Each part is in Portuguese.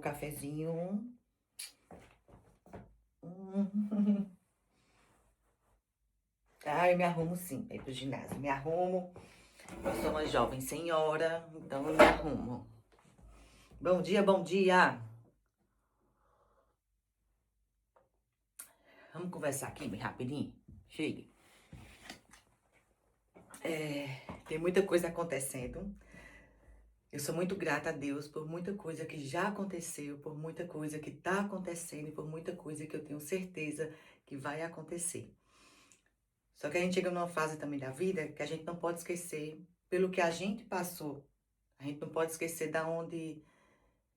Cafezinho. Hum. Ah, eu me arrumo sim pra ir pro ginásio. Me arrumo. Eu sou uma jovem senhora, então eu me arrumo. Bom dia, bom dia. Vamos conversar aqui bem rapidinho? Chegue. Tem muita coisa acontecendo. Eu sou muito grata a Deus por muita coisa que já aconteceu, por muita coisa que tá acontecendo e por muita coisa que eu tenho certeza que vai acontecer. Só que a gente chega numa fase também da vida que a gente não pode esquecer pelo que a gente passou. A gente não pode esquecer da onde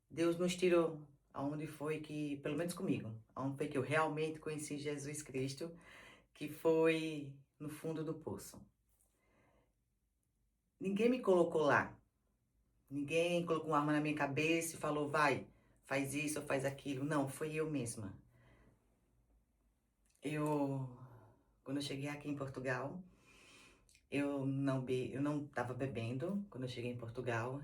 Deus nos tirou, aonde foi que, pelo menos comigo, aonde foi que eu realmente conheci Jesus Cristo, que foi no fundo do poço. Ninguém me colocou lá. Ninguém colocou uma arma na minha cabeça e falou, vai, faz isso ou faz aquilo. Não, foi eu mesma. Quando eu cheguei aqui em Portugal, eu não estava bebendo quando eu cheguei em Portugal.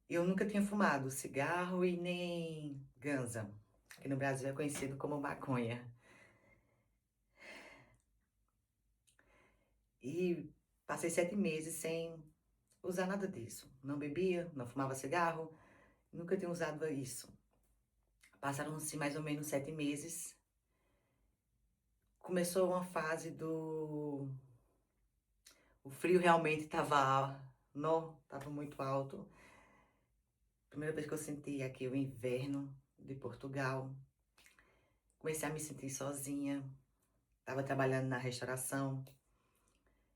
Eu nunca tinha fumado cigarro e nem ganza, que no Brasil é conhecido como maconha. E passei 7 meses sem usar nada disso. Não bebia, não fumava cigarro, nunca tinha usado isso. Passaram-se mais ou menos 7 meses. Começou uma fase do... O frio realmente estava muito alto. Primeira vez que eu senti aqui o inverno de Portugal. Comecei a me sentir sozinha. Estava trabalhando na restauração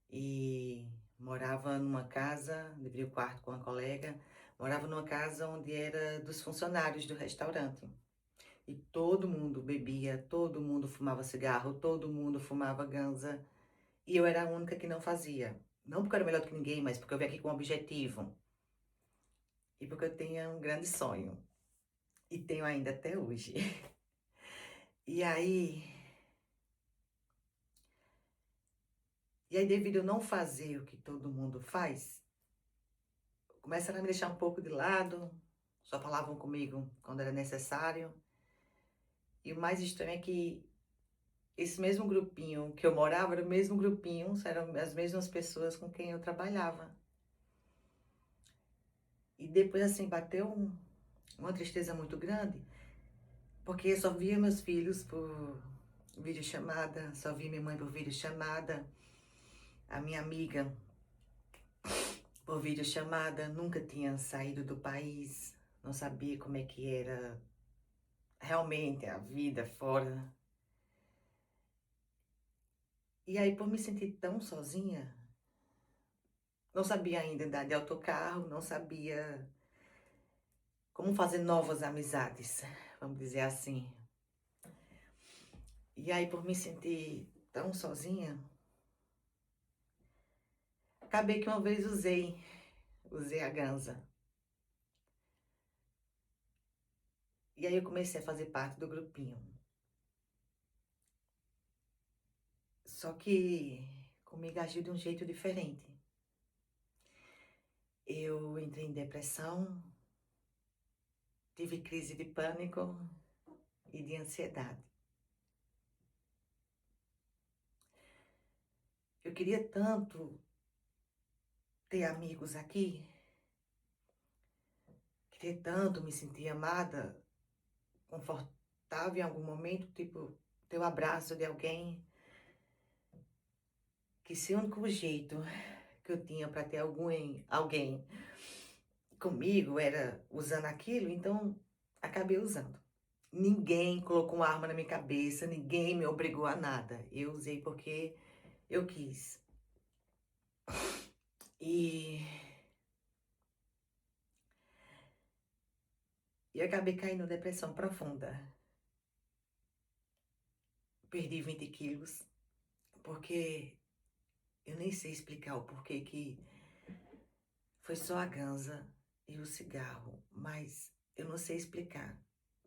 e morava numa casa, dividia o quarto com uma colega, morava numa casa onde era dos funcionários do restaurante. E todo mundo bebia, todo mundo fumava cigarro, todo mundo fumava ganza. E eu era a única que não fazia. Não porque eu era melhor do que ninguém, mas porque eu vim aqui com um objetivo. E porque eu tinha um grande sonho. E tenho ainda até hoje. E aí... E aí, devido a eu não fazer o que todo mundo faz, começaram a me deixar um pouco de lado, só falavam comigo quando era necessário. E o mais estranho é que esse mesmo grupinho que eu morava era o mesmo grupinho, eram as mesmas pessoas com quem eu trabalhava. E depois, assim, bateu uma tristeza muito grande, porque eu só via meus filhos por videochamada, só via minha mãe por videochamada, a minha amiga por videochamada, nunca tinha saído do país, não sabia como é que era realmente a vida fora. E aí, por me sentir tão sozinha, não sabia ainda andar de autocarro, não sabia como fazer novas amizades, vamos dizer assim. E aí, por me sentir tão sozinha, acabei que uma vez usei a ganza. E aí eu comecei a fazer parte do grupinho. Só que comigo agiu de um jeito diferente. Eu entrei em depressão, tive crise de pânico e de ansiedade. Eu queria tanto ter amigos aqui, queria tanto me sentir amada, confortável em algum momento, tipo, ter o abraço de alguém, que se o único jeito que eu tinha para ter alguém comigo era usando aquilo, então acabei usando. Ninguém colocou uma arma na minha cabeça, ninguém me obrigou a nada. Eu usei porque eu quis. E eu acabei caindo em depressão profunda. Perdi 20 quilos, porque eu nem sei explicar o porquê que foi só a ganza e o cigarro, mas eu não sei explicar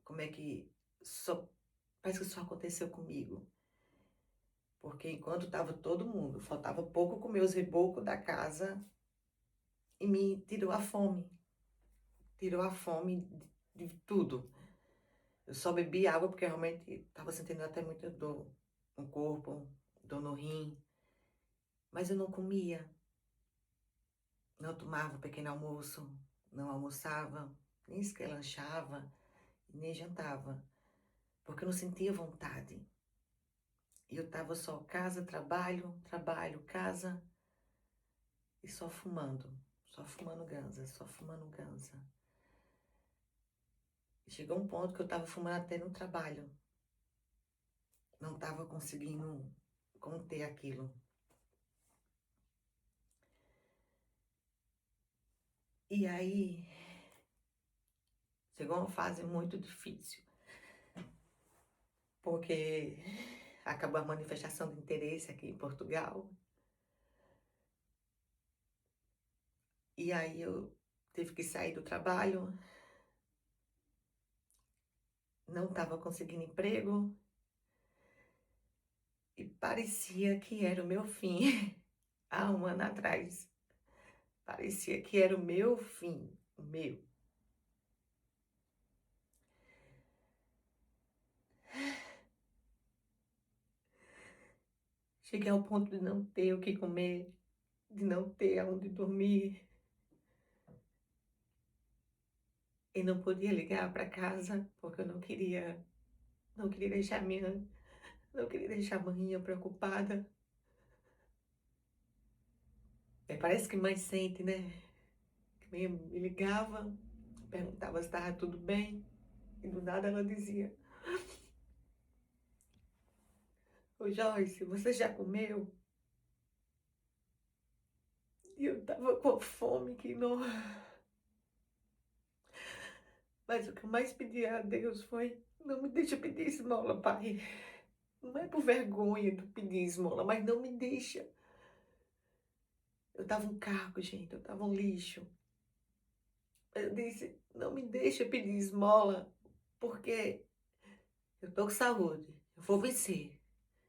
como é que só parece que só aconteceu comigo. Porque enquanto tava todo mundo, faltava pouco comer os rebocos da casa e me tirou a fome. Tirou a fome de tudo. Eu só bebi água porque realmente estava sentindo até muita dor no corpo, dor no rim, mas eu não comia, não tomava pequeno almoço, não almoçava, nem sequer lanchava, nem jantava, porque eu não sentia vontade. E eu tava só casa, trabalho, trabalho, casa e só fumando ganza, só fumando ganza. E chegou um ponto que eu tava fumando até no trabalho, não tava conseguindo conter aquilo. E aí chegou uma fase muito difícil, porque acabou a manifestação de interesse aqui em Portugal. E aí eu tive que sair do trabalho, não estava conseguindo emprego e parecia que era o meu fim. Há um ano atrás, parecia que era o meu fim, o meu. Cheguei ao ponto de não ter o que comer, de não ter aonde dormir. E não podia ligar para casa, porque eu não queria deixar não queria deixar a maninha preocupada. Parece que mãe sente, né? Que mãe me ligava, perguntava se estava tudo bem, e do nada ela dizia: Ô Joyce, você já comeu? E eu tava com fome que não. Mas o que eu mais pedi a Deus foi: não me deixa pedir esmola, pai. Não é por vergonha de pedir esmola, mas não me deixa. Eu tava um caco, gente, eu tava um lixo. Eu disse: não me deixa pedir esmola, porque eu tô com saúde, eu vou vencer.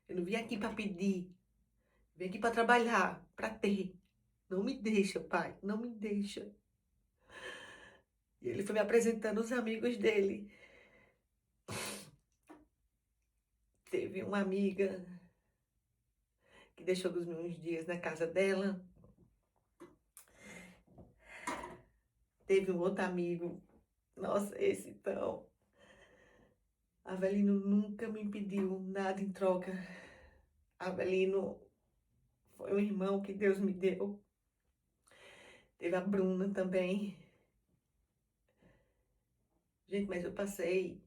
Eu não vim aqui para pedir, vim aqui para trabalhar, para ter. Não me deixa, pai, não me deixa. E ele foi me apresentando os amigos dele. Teve uma amiga que deixou os meus dias na casa dela. Teve um outro amigo. Nossa, esse então. Avelino nunca me pediu nada em troca. Avelino foi um irmão que Deus me deu. Teve a Bruna também. Gente, mas eu passei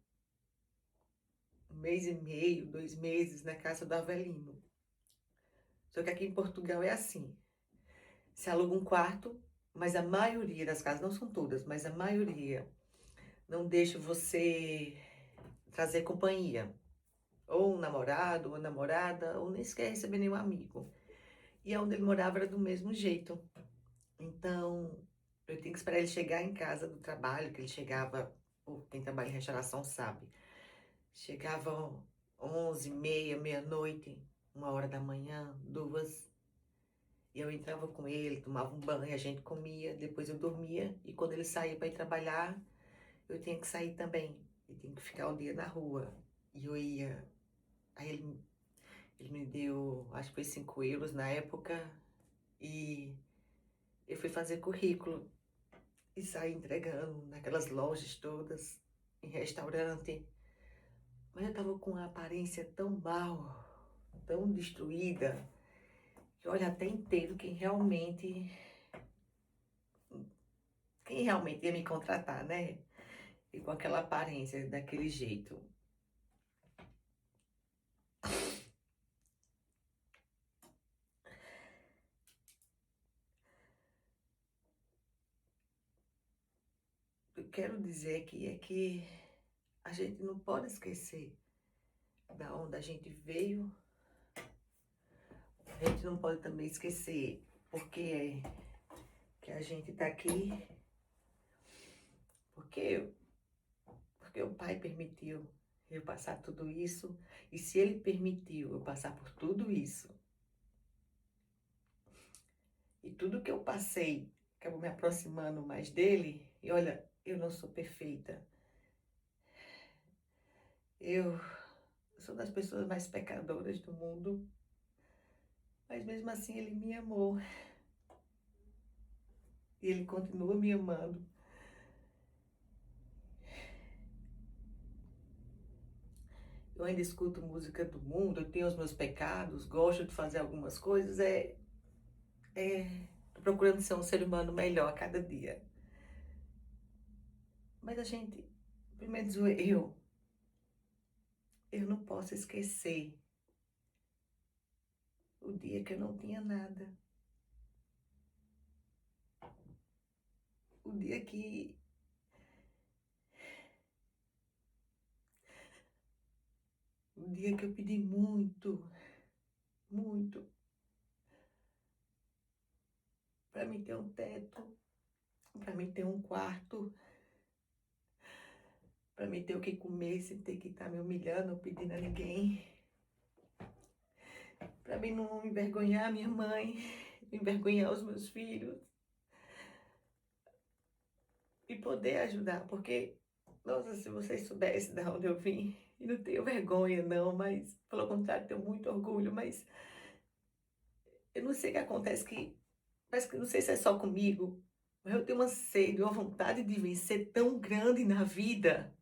1 mês e meio, 2 meses na casa do Avelino. Só que aqui em Portugal é assim. Se aluga um quarto, mas a maioria das casas, não são todas, mas a maioria não deixa você trazer companhia. Ou um namorado, ou uma namorada, ou nem sequer receber nenhum amigo. E onde ele morava era do mesmo jeito. Então, eu tinha que esperar ele chegar em casa do trabalho, que ele chegava, quem trabalha em restauração sabe, chegava 11h30, meia-noite, 1 hora da manhã, 2. E eu entrava com ele, tomava um banho, a gente comia, depois eu dormia. E quando ele saía para ir trabalhar, eu tinha que sair também. E tinha que ficar o dia na rua. E eu ia. Aí ele me deu, acho que foi 5 euros na época. E eu fui fazer currículo. E saí entregando naquelas lojas todas, em restaurante. Mas eu tava com uma aparência tão mal, tão destruída, que olha, até entendo quem realmente ia me contratar, né? E com aquela aparência, daquele jeito. O que eu quero dizer aqui é que a gente não pode esquecer da onde a gente veio. A gente não pode também esquecer porque que a gente tá aqui, porque, porque o pai permitiu eu passar tudo isso. E se ele permitiu eu passar por tudo isso, e tudo que eu passei acabou me aproximando mais dele, e olha, eu não sou perfeita. Eu sou das pessoas mais pecadoras do mundo, mas mesmo assim ele me amou e ele continua me amando. Eu ainda escuto música do mundo, eu tenho os meus pecados, gosto de fazer algumas coisas, tô procurando ser um ser humano melhor a cada dia. Mas a gente, pelo menos eu não posso esquecer o dia que eu não tinha nada. O dia que eu pedi muito, muito, para mim ter um teto, para mim ter um quarto, para mim ter o que comer sem ter que estar me humilhando ou pedindo a ninguém. Para mim não envergonhar a minha mãe, envergonhar os meus filhos e poder ajudar, porque, nossa, se vocês soubessem de onde eu vim, e não tenho vergonha não, mas, pelo contrário, tenho muito orgulho, mas eu não sei o que acontece parece que não sei se é só comigo, mas eu tenho uma sede, uma vontade de vencer tão grande na vida.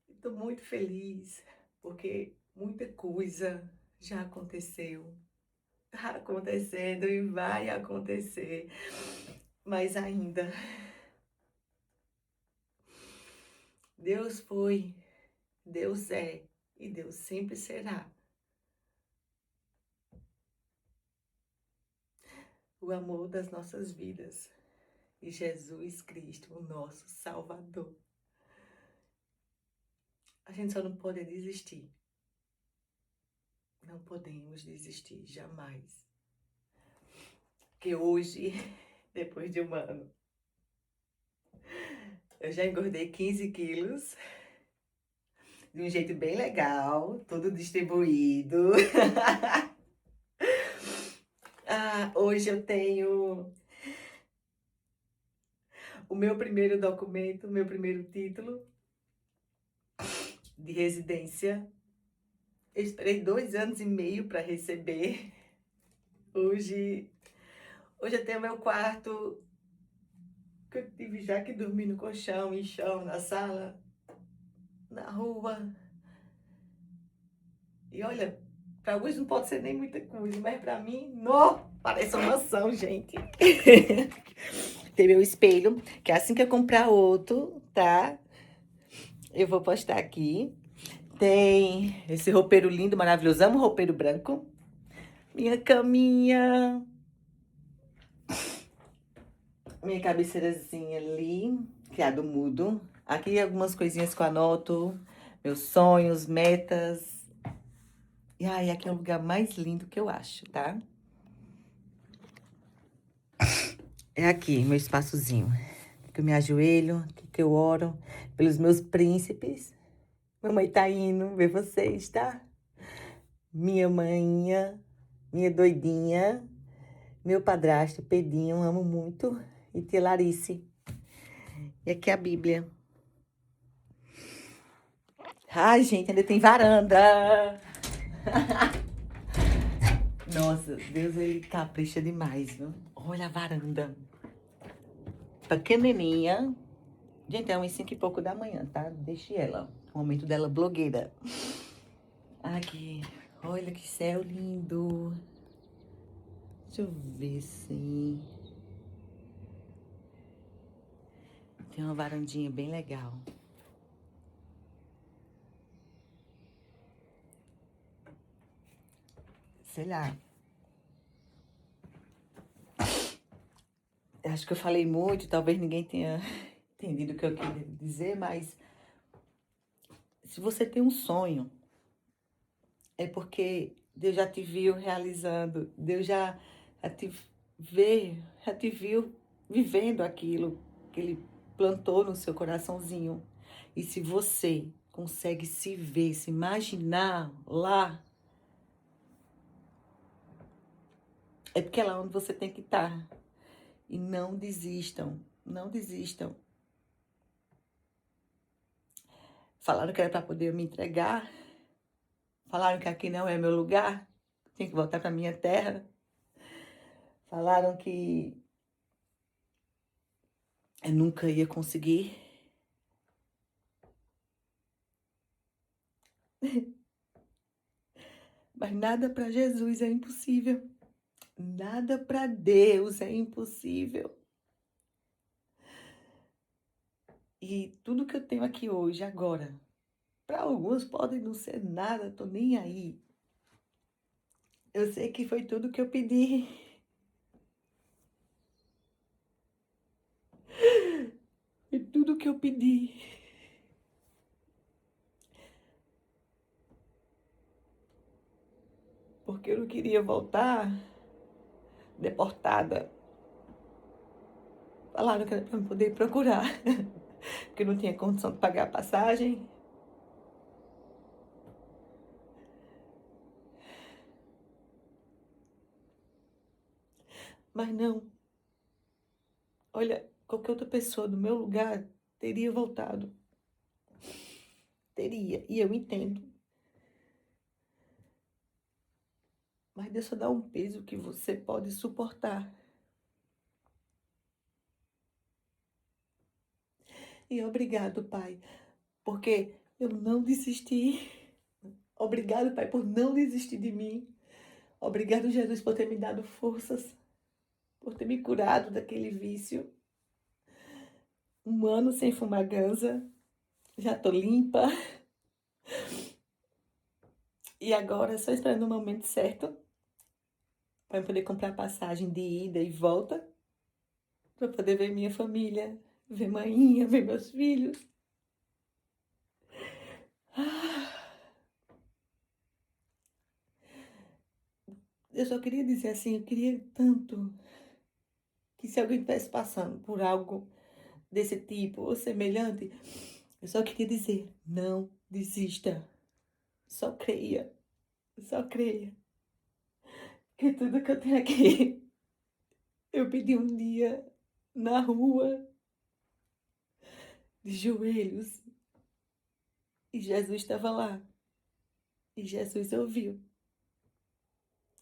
Estou muito feliz, porque muita coisa já aconteceu. Está acontecendo e vai acontecer. Mas ainda, Deus foi, Deus é e Deus sempre será o amor das nossas vidas. E Jesus Cristo, o nosso Salvador. A gente só não pode desistir. Não podemos desistir, jamais. Porque hoje, depois de um ano, eu já engordei 15 quilos, de um jeito bem legal, tudo distribuído. Hoje eu tenho o meu primeiro documento, o meu primeiro título de residência. Eu esperei 2 anos e meio para receber. Hoje eu tenho meu quarto, que eu tive já que dormir no colchão, em chão, na sala, na rua. E olha, para alguns não pode ser nem muita coisa, mas para mim, parece uma mansão, gente. Tem meu espelho, que assim que eu comprar outro, tá? Eu vou postar aqui. Tem esse roupeiro lindo, maravilhoso. Amo roupeiro branco. Minha caminha. Minha cabeceirazinha ali, que é a do mudo. Aqui algumas coisinhas que eu anoto. Meus sonhos, metas. E ai, aqui é o lugar mais lindo que eu acho, tá? É aqui, meu espaçozinho. Que eu me ajoelho, que eu oro pelos meus príncipes. Mamãe tá indo ver vocês, tá? Minha manhã, minha doidinha, meu padrasto, Pedinho, amo muito. E tia Larice. E aqui é a Bíblia. Ai, gente, ainda tem varanda. Nossa, Deus, ele capricha demais, viu? Olha a varanda. Pequenininha. Gente, é umas 5 e pouco da manhã, tá? Deixe ela. O momento dela blogueira. Aqui. Olha que céu lindo. Deixa eu ver se... Tem uma varandinha bem legal. Sei lá. Acho que eu falei muito, talvez ninguém tenha entendido o que eu queria dizer, mas se você tem um sonho, é porque Deus já te viu realizando, Deus já te viu vivendo aquilo que Ele plantou no seu coraçãozinho. E se você consegue se ver, se imaginar lá, é porque é lá onde você tem que estar. E não desistam, não desistam. Falaram que era para poder me entregar. Falaram que aqui não é meu lugar. Tinha que voltar para minha terra. Falaram que eu nunca ia conseguir. Mas nada para Jesus é impossível. Nada para Deus é impossível. E tudo que eu tenho aqui hoje, agora, para alguns pode não ser nada, tô nem aí. Eu sei que foi tudo que eu pedi. Foi tudo que eu pedi. Porque eu não queria voltar deportada. Falaram que era para eu poder procurar. Porque eu não tinha condição de pagar a passagem. Mas não. Olha, qualquer outra pessoa no meu lugar teria voltado. Teria. E eu entendo. Mas Deus só dá um peso que você pode suportar. E obrigado, Pai, porque eu não desisti. Obrigado, Pai, por não desistir de mim. Obrigado, Jesus, por ter me dado forças, por ter me curado daquele vício. 1 ano sem fumar ganza, já tô limpa. E agora só esperando o momento certo para poder comprar passagem de ida e volta, para poder ver minha família, ver mainha, ver meus filhos. Eu só queria dizer assim, eu queria tanto que se alguém estivesse passando por algo desse tipo ou semelhante, eu só queria dizer, não desista. Só creia. Só creia. Que tudo que eu tenho aqui, eu pedi um dia na rua, de joelhos, e Jesus estava lá. E Jesus ouviu.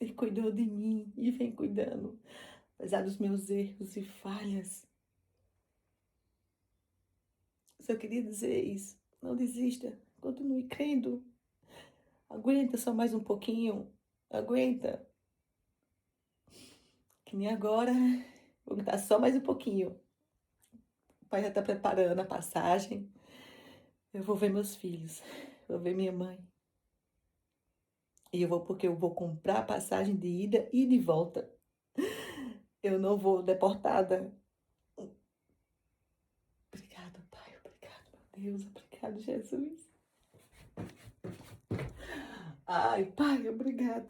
E cuidou de mim e vem cuidando. Apesar dos meus erros e falhas. Só queria dizer isso. Não desista. Continue crendo. Aguenta só mais um pouquinho. Aguenta. Que nem agora. Vou aguentar só mais um pouquinho. O pai já está preparando a passagem. Eu vou ver meus filhos. Vou ver minha mãe. E eu vou porque eu vou comprar a passagem de ida e de volta. Eu não vou deportada. Obrigada, Pai. Obrigado, meu Deus. Obrigado, Jesus. Ai, Pai, obrigada.